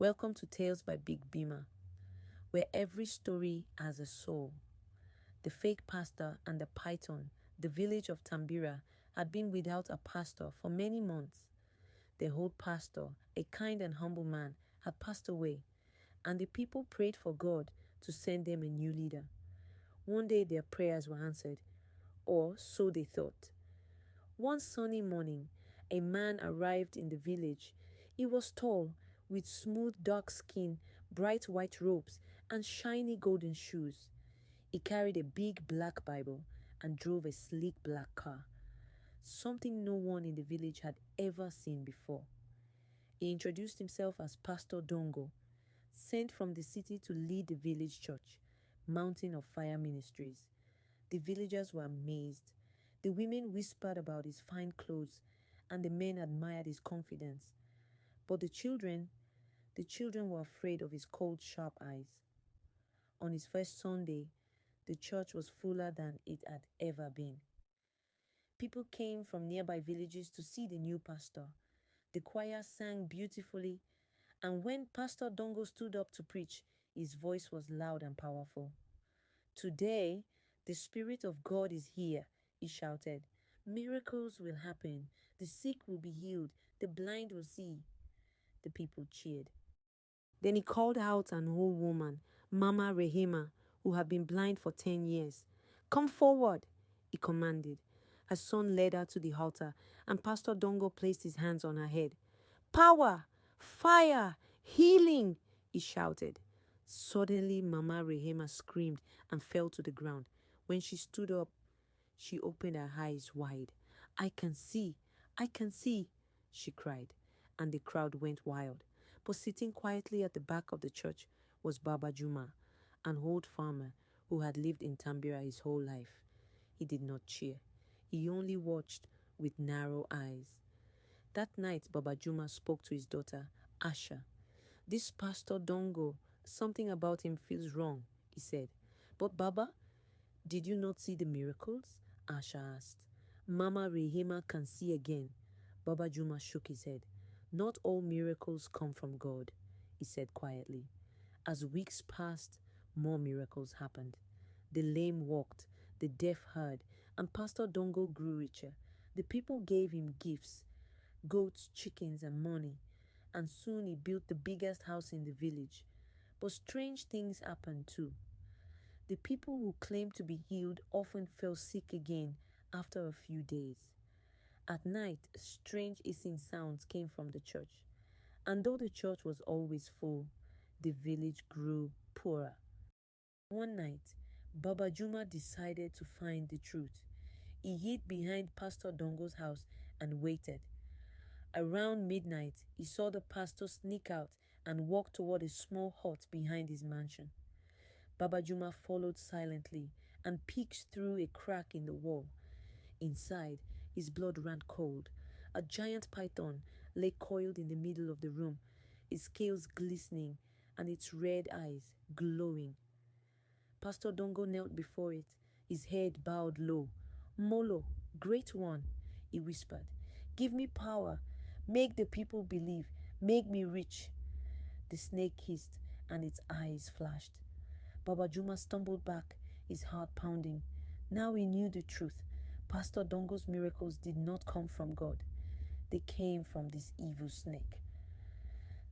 Welcome to Tales by BigBima, where every story has a soul. The fake pastor and the python, the village of Tambira, had been without a pastor for many months. Their old pastor, a kind and humble man, had passed away, and the people prayed for God to send them a new leader. One day their prayers were answered, or so they thought. One sunny morning, a man arrived in the village. He was tall, with smooth dark skin, bright white robes, and shiny golden shoes. He carried a big black Bible and drove a sleek black car, something no one in the village had ever seen before. He introduced himself as Pastor Dongo, sent from the city to lead the village church, Mountain of Fire Ministries. The villagers were amazed. The women whispered about his fine clothes, and the men admired his confidence. But the children were afraid of his cold, sharp eyes. On his first Sunday, the church was fuller than it had ever been. People came from nearby villages to see the new pastor. The choir sang beautifully, and when Pastor Dongo stood up to preach, his voice was loud and powerful. "Today, the Spirit of God is here," he shouted. "Miracles will happen. The sick will be healed. The blind will see." The people cheered. Then he called out an old woman, Mama Rehema, who had been blind for 10 years. "Come forward," he commanded. Her son led her to the altar, and Pastor Dongo placed his hands on her head. "Power! Fire! Healing!" he shouted. Suddenly, Mama Rehema screamed and fell to the ground. When she stood up, she opened her eyes wide. I can see, she cried, and the crowd went wild. But sitting quietly at the back of the church was Baba Juma, an old farmer who had lived in Tambira his whole life. He did not cheer. He only watched with narrow eyes. That night, Baba Juma spoke to his daughter, Asha. "This Pastor Dongo, something about him feels wrong," he said. "But Baba, did you not see the miracles?" Asha asked. "Mama Rehema can see again." Baba Juma shook his head. "Not all miracles come from God," he said quietly. As weeks passed, more miracles happened. The lame walked, the deaf heard, and Pastor Dongo grew richer. The people gave him gifts, goats, chickens, and money, and soon he built the biggest house in the village. But strange things happened too. The people who claimed to be healed often fell sick again after a few days. At night, strange hissing sounds came from the church, and though the church was always full, the village grew poorer. One night, Baba Juma decided to find the truth. He hid behind Pastor Dongo's house and waited. Around midnight, he saw the pastor sneak out and walk toward a small hut behind his mansion. Baba Juma followed silently and peeked through a crack in the wall. Inside, his blood ran cold. A giant python lay coiled in the middle of the room, its scales glistening and its red eyes glowing. Pastor Dongo knelt before it, his head bowed low. "Molo, great one," he whispered, "give me power. Make the people believe. Make me rich." The snake hissed and its eyes flashed. Baba Juma stumbled back, his heart pounding. Now he knew the truth. Pastor Dongo's miracles did not come from God. They came from this evil snake.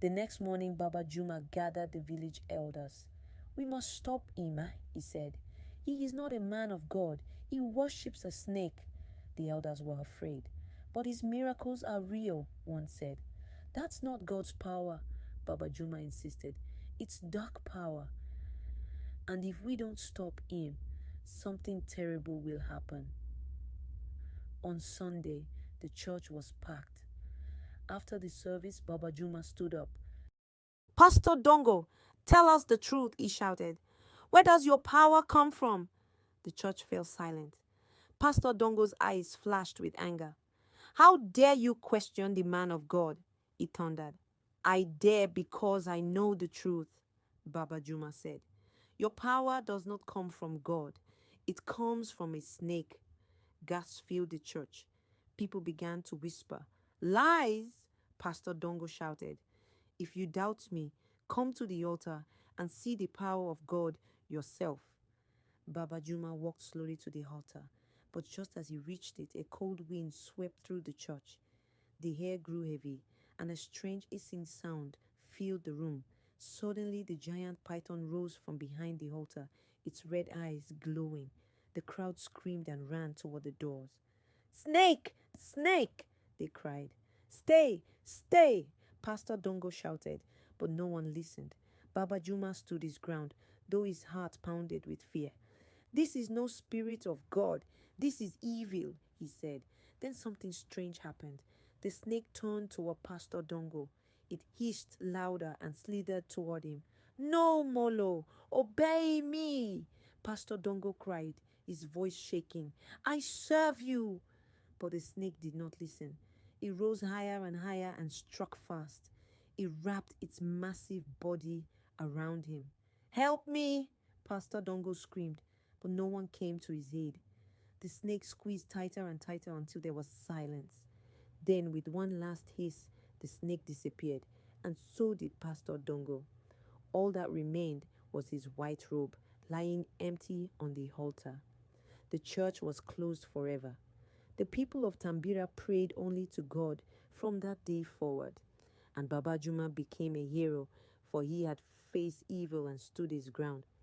The next morning, Baba Juma gathered the village elders. "We must stop him," he said. "He is not a man of God. He worships a snake." The elders were afraid. "But his miracles are real," one said. "That's not God's power," Baba Juma insisted. "It's dark power. And if we don't stop him, something terrible will happen." On Sunday, the church was packed. After the service, Baba Juma stood up. "Pastor Dongo, tell us the truth," he shouted. "Where does your power come from?" The church fell silent. Pastor Dongo's eyes flashed with anger. "How dare you question the man of God?" he thundered. "I dare because I know the truth," Baba Juma said. "Your power does not come from God. It comes from a snake." Gasps filled the church. People began to whisper. "Lies!" Pastor Dongo shouted. If you doubt me, come to the altar and see the power of God yourself. Baba Juma walked slowly to the altar, but just as he reached it, a cold wind swept through the church. The air grew heavy, and a strange hissing sound filled the room. Suddenly, the giant python rose from behind the altar, its red eyes glowing. The crowd screamed and ran toward the doors. "Snake! Snake!" they cried. "Stay! Stay!" Pastor Dongo shouted, but no one listened. Baba Juma stood his ground, though his heart pounded with fear. "This is no spirit of God. This is evil," he said. Then something strange happened. The snake turned toward Pastor Dongo. It hissed louder and slithered toward him. "No, Molo! Obey me!" Pastor Dongo cried, his voice shaking. "I serve you!" But the snake did not listen. It rose higher and higher and struck fast. It wrapped its massive body around him. "Help me!" Pastor Dongo screamed, but no one came to his aid. The snake squeezed tighter and tighter until there was silence. Then, with one last hiss, the snake disappeared, and so did Pastor Dongo. All that remained was his white robe, lying empty on the altar. The church was closed forever. The people of Tambira prayed only to God from that day forward. And Baba Juma became a hero, for he had faced evil and stood his ground.